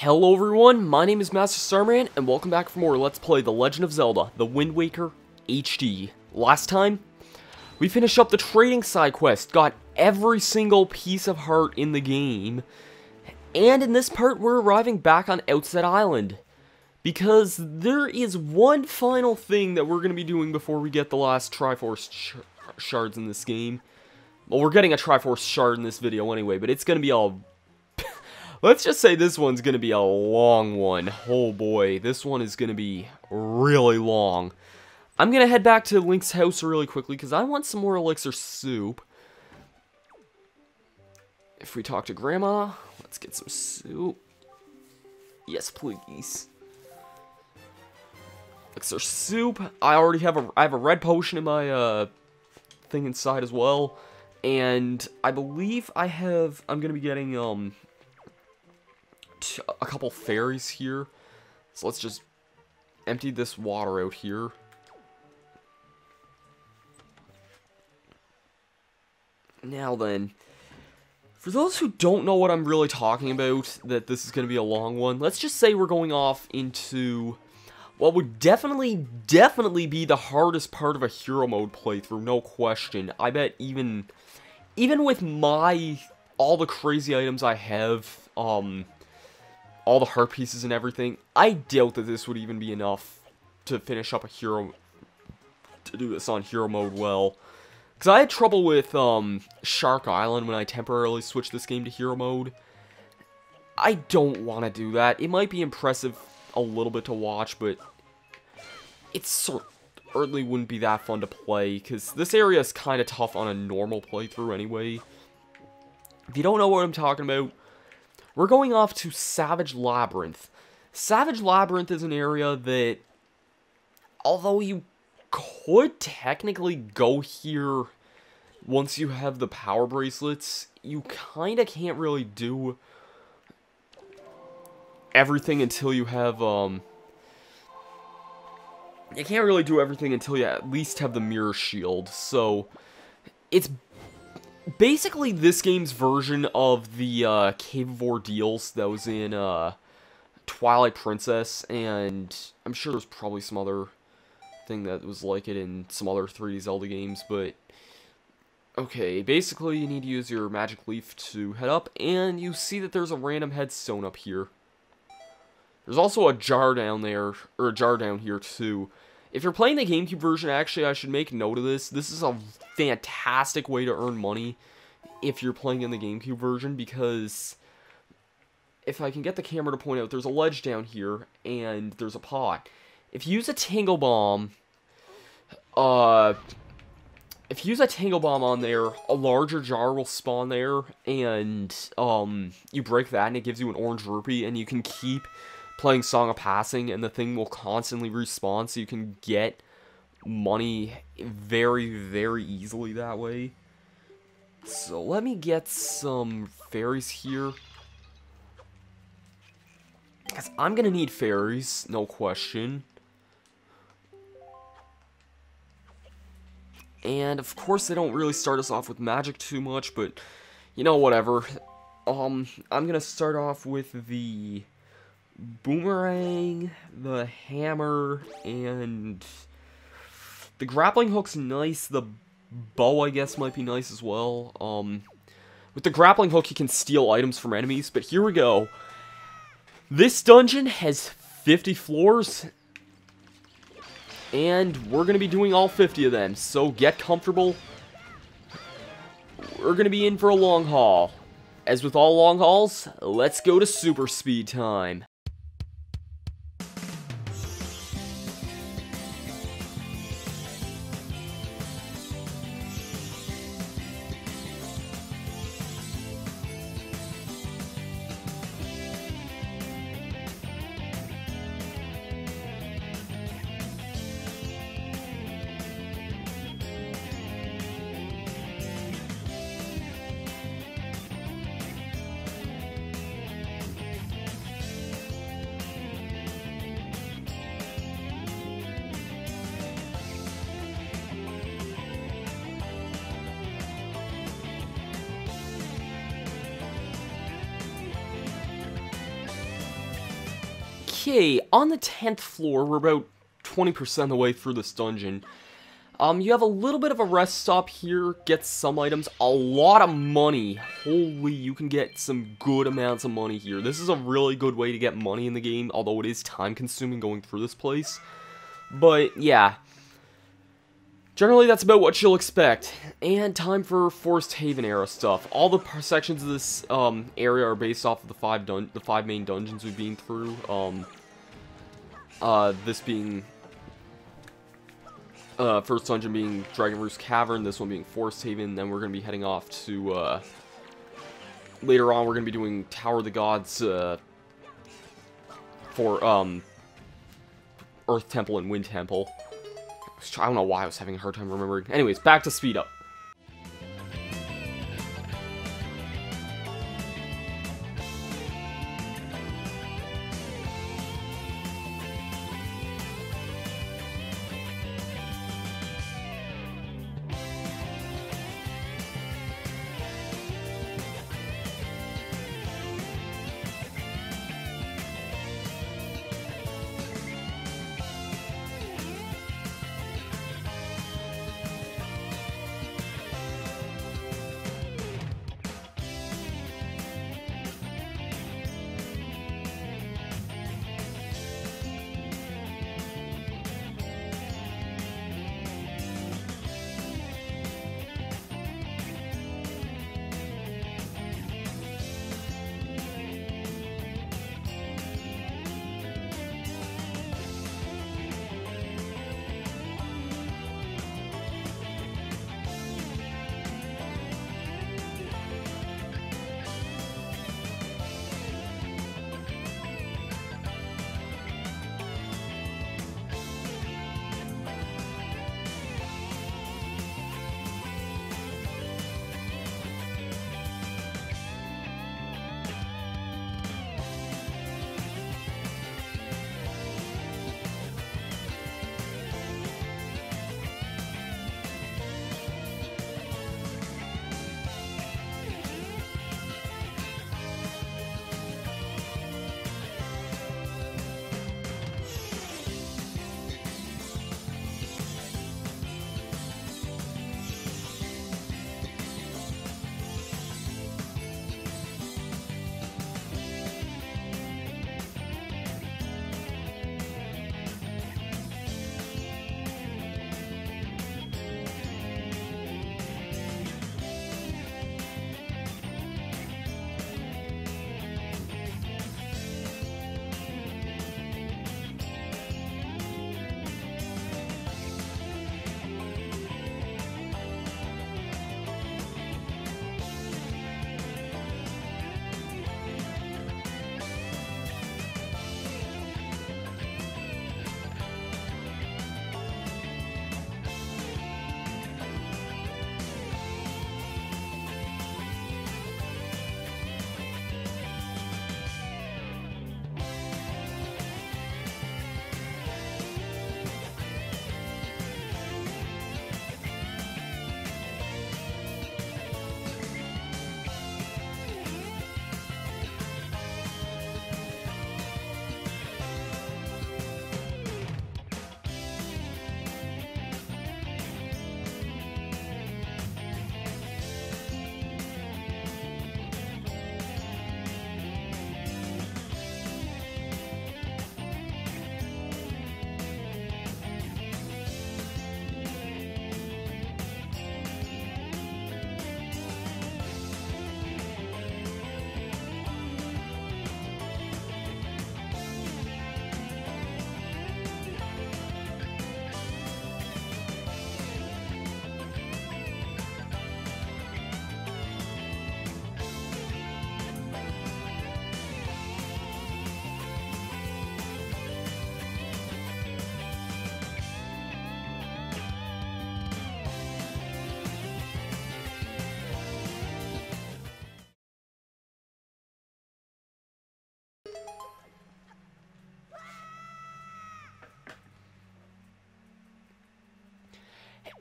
Hello everyone, my name is Masterstarman, and welcome back for more Let's Play The Legend of Zelda, The Wind Waker HD. Last time, we finished up the trading side quest, got every single piece of heart in the game, and in this part we're arriving back on Outset Island. Because there is one final thing that we're going to be doing before we get the last Triforce Shards in this game. Well, we're getting a Triforce Shard in this video anyway, but it's going to be all... Let's just say this one's going to be a long one. Oh boy, this one is going to be really long. I'm going to head back to Link's house really quickly because I want some more elixir soup. If we talk to Grandma, let's get some soup. Yes, please. Elixir soup. I already have I have a red potion in my thing inside as well. And I believe I'm going to be getting a couple fairies here. So let's just empty this water out here. Now then, for those who don't know what I'm really talking about, that this is going to be a long one, let's just say we're going off into what would definitely be the hardest part of a hero mode playthrough, no question. I bet even with all the crazy items I have, all the heart pieces and everything, I doubt that this would even be enough to finish up to do this on hero mode well. Because I had trouble with Shark Island when I temporarily switched this game to hero mode. I don't want to do that. It might be impressive a little bit to watch, but it certainly wouldn't be that fun to play, because this area is kind of tough on a normal playthrough anyway. If you don't know what I'm talking about, we're going off to Savage Labyrinth. Savage Labyrinth is an area that, although you could technically go here once you have the power bracelets, you kind of can't really do everything until you have, you can't really do everything until you at least have the mirror shield, so it's basically this game's version of the Cave of Ordeals that was in Twilight Princess, and I'm sure there's probably some other thing that was like it in some other 3D Zelda games, but okay, basically you need to use your magic leaf to head up, and you see that there's a random headstone up here. There's also a jar down there, or a jar down here too. If you're playing the GameCube version, actually, I should make note of this. This is a fantastic way to earn money if you're playing in the GameCube version, because if I can get the camera to point out, there's a ledge down here, and there's a pot. If you use a Tango Bomb, on there, a larger jar will spawn there, and you break that, and it gives you an orange rupee, and you can keep playing Song of Passing, and the thing will constantly respawn, so you can get money very, very easily that way. So let me get some fairies here, because I'm gonna need fairies, no question. And of course they don't really start us off with magic too much, but you know, whatever. I'm gonna start off with the boomerang, the hammer, and the grappling hook's nice. The bow, I guess, might be nice as well. With the grappling hook, you can steal items from enemies, but here we go. This dungeon has 50 floors, and we're going to be doing all 50 of them, so get comfortable. We're going to be in for a long haul. As with all long hauls, let's go to super speed time. Okay, on the 10th floor, we're about 20% of the way through this dungeon. You have a little bit of a rest stop here, get some items, a lot of money. Holy, you can get some good amounts of money here. This is a really good way to get money in the game, although it is time-consuming going through this place. But, yeah. Generally, that's about what you'll expect. And time for Forest Haven era stuff. All the sections of this area are based off of the five main dungeons we've been through. This being first dungeon being Dragon Roost Cavern, this one being Forest Haven. Then we're gonna be heading off to later on. We're gonna be doing Tower of the Gods for Earth Temple and Wind Temple. I don't know why I was having a hard time remembering. Anyways, back to speed up.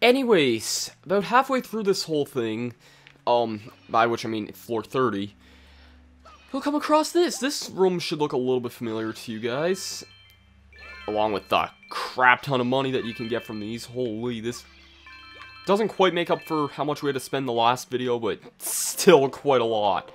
Anyways, about halfway through this whole thing, by which I mean floor 30, he'll come across this. This room should look a little bit familiar to you guys. Along with the crap ton of money that you can get from these. Holy, this doesn't quite make up for how much we had to spend the last video, but still quite a lot.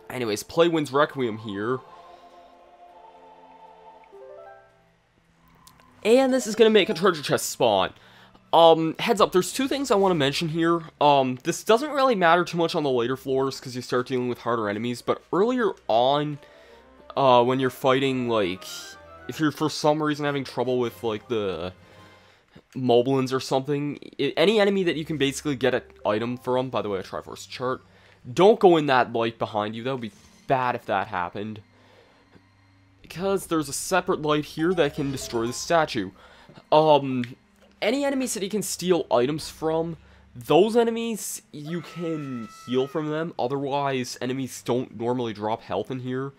Anyways, Play Wins Requiem here. And this is going to make a treasure chest spawn. Heads up, there's two things I want to mention here. This doesn't really matter too much on the later floors, because you start dealing with harder enemies, but earlier on, when you're fighting, like, if you're for some reason having trouble with, like, the Moblins or something, any enemy that you can basically get an item from, by the way, a Triforce Shard, don't go in that light behind you. That would be bad if that happened. Because there's a separate light here that can destroy the statue. Any enemies that you can steal items from, those enemies, you can heal from them. Otherwise, enemies don't normally drop health in here.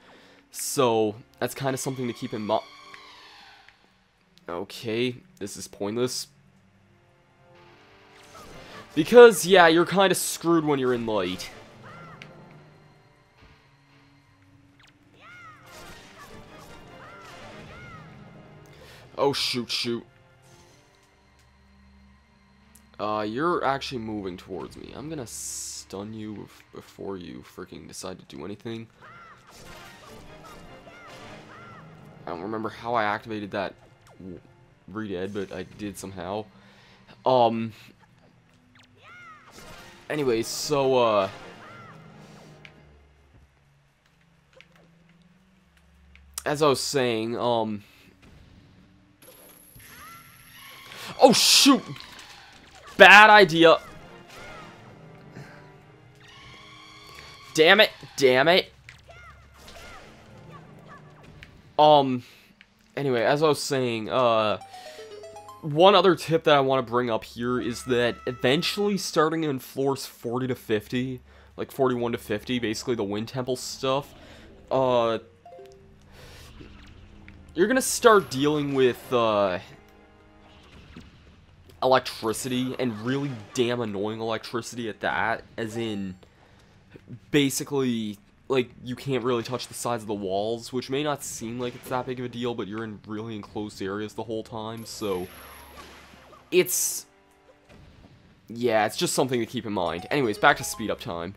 So, that's kind of something to keep in mind. Okay, this is pointless. Because, yeah, you're kind of screwed when you're in light. Oh, shoot. You're actually moving towards me. I'm gonna stun you before you freaking decide to do anything. I don't remember how I activated that redead, but I did somehow. Anyways, so, as I was saying, oh, shoot! Bad idea. Damn it. Anyway, as I was saying, one other tip that I want to bring up here is that eventually starting in floors 40 to 50, like 41 to 50, basically the Wind Temple stuff, you're gonna start dealing with, electricity, and really damn annoying electricity at that, as in, basically, like, you can't really touch the sides of the walls, which may not seem like it's that big of a deal, but you're in really enclosed areas the whole time, so it's, yeah, it's just something to keep in mind. Anyways, back to speed up time.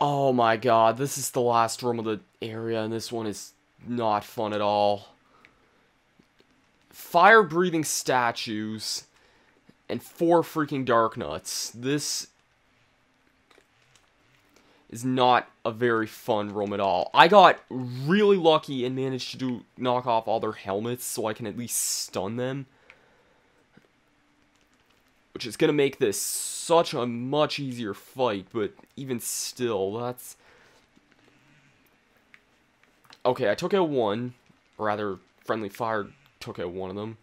Oh my god, this is the last room of the area, and this one is not fun at all. Fire-breathing statues, and 4 freaking dark nuts. This is not a very fun room at all. I got really lucky and managed to knock off all their helmets so I can at least stun them. Which is going to make this such a much easier fight, but even still, that's... Okay, I took out one. Or rather, Friendly Fire took out one of them.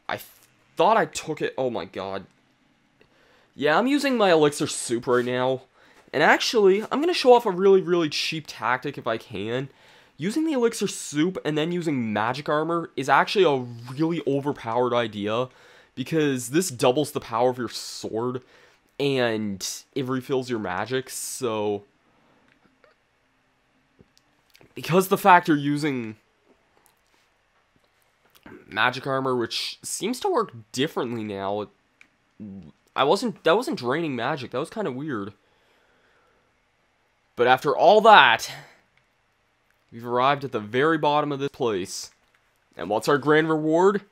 I thought I took it... Oh my god. Yeah, I'm using my Elixir Soup right now. And actually, I'm going to show off a really, really cheap tactic if I can. Using the Elixir Soup and then using Magic Armor is actually a really overpowered idea. Because this doubles the power of your sword. And it refills your magic, so... Because the fact you're using Magic Armor, which seems to work differently now... that wasn't draining magic. That was kind of weird. But after all that, we've arrived at the very bottom of this place. And what's our grand reward?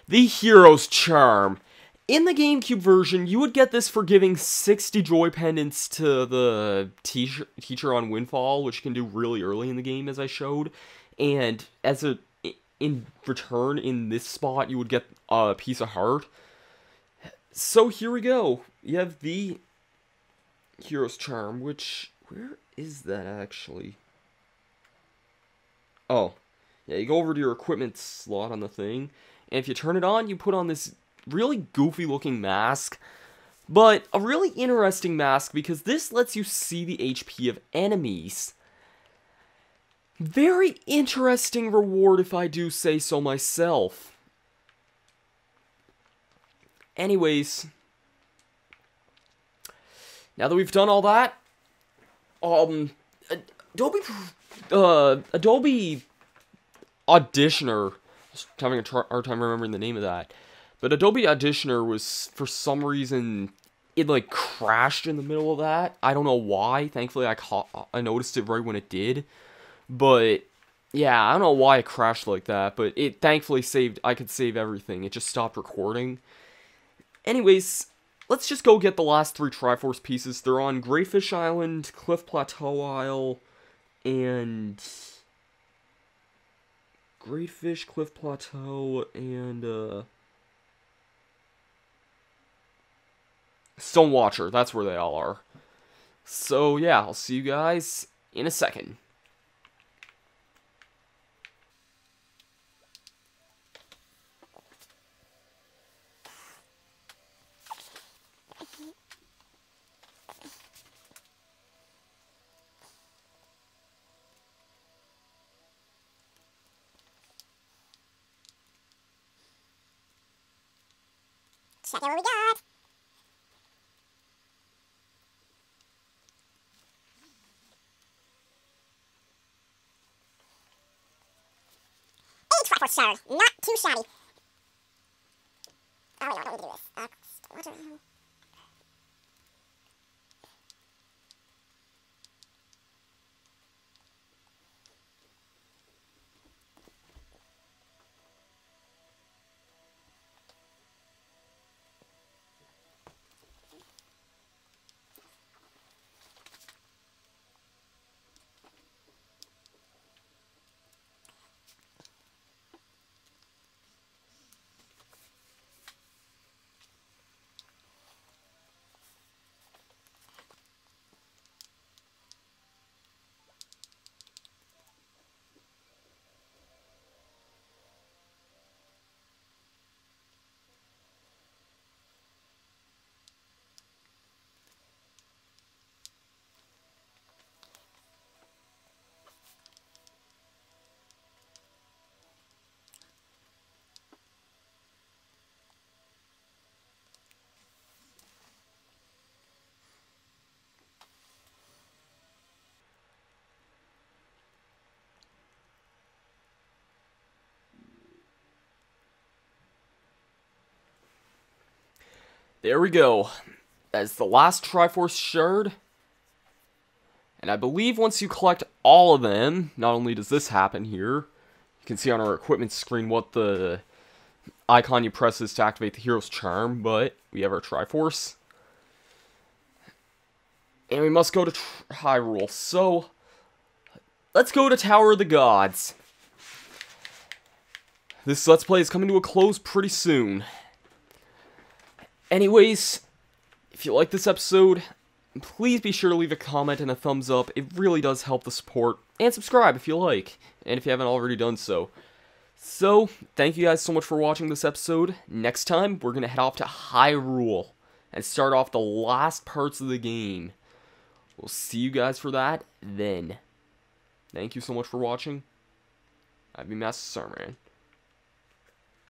The Hero's Charm. In the GameCube version, you would get this for giving 60 joy pendants to the teacher on Windfall, which you can do really early in the game, as I showed. And as a... in return, in this spot, you would get a piece of heart. So here we go. You have the Hero's Charm, which... where is that, actually? Oh. Yeah, you go over to your equipment slot on the thing, and if you turn it on, you put on this really goofy-looking mask. But a really interesting mask, because this lets you see the HP of enemies. Very interesting reward, if I do say so myself. Anyways, now that we've done all that, Adobe Auditioner, just having a hard time remembering the name of that, but Adobe Auditioner was, for some reason, it like crashed in the middle of that. I don't know why. Thankfully, I noticed it right when it did. But, yeah, I don't know why it crashed like that, but it thankfully saved, I could save everything. It just stopped recording. Anyways, let's just go get the last 3 Triforce pieces. They're on Greyfish Island, Cliff Plateau Isle, and... Greatfish, Cliff Plateau, and, Stone Watcher. That's where they all are. So, yeah, I'll see you guys in a second. Check out what we got. A Triforce Shard. Not too shabby. Oh, wait, I don't need to do this. What's it? There we go. That's the last Triforce Shard. And I believe once you collect all of them, not only does this happen here, you can see on our equipment screen what the icon you press is to activate the hero's charm, but we have our Triforce. And we must go to Hyrule, so let's go to Tower of the Gods. This Let's Play is coming to a close pretty soon. Anyways, if you like this episode, please be sure to leave a comment and a thumbs up. It really does help the support. And subscribe if you like, and if you haven't already done so. So, thank you guys so much for watching this episode. Next time, we're going to head off to Hyrule and start off the last parts of the game. We'll see you guys for that then. Thank you so much for watching. I've been Masterstarman.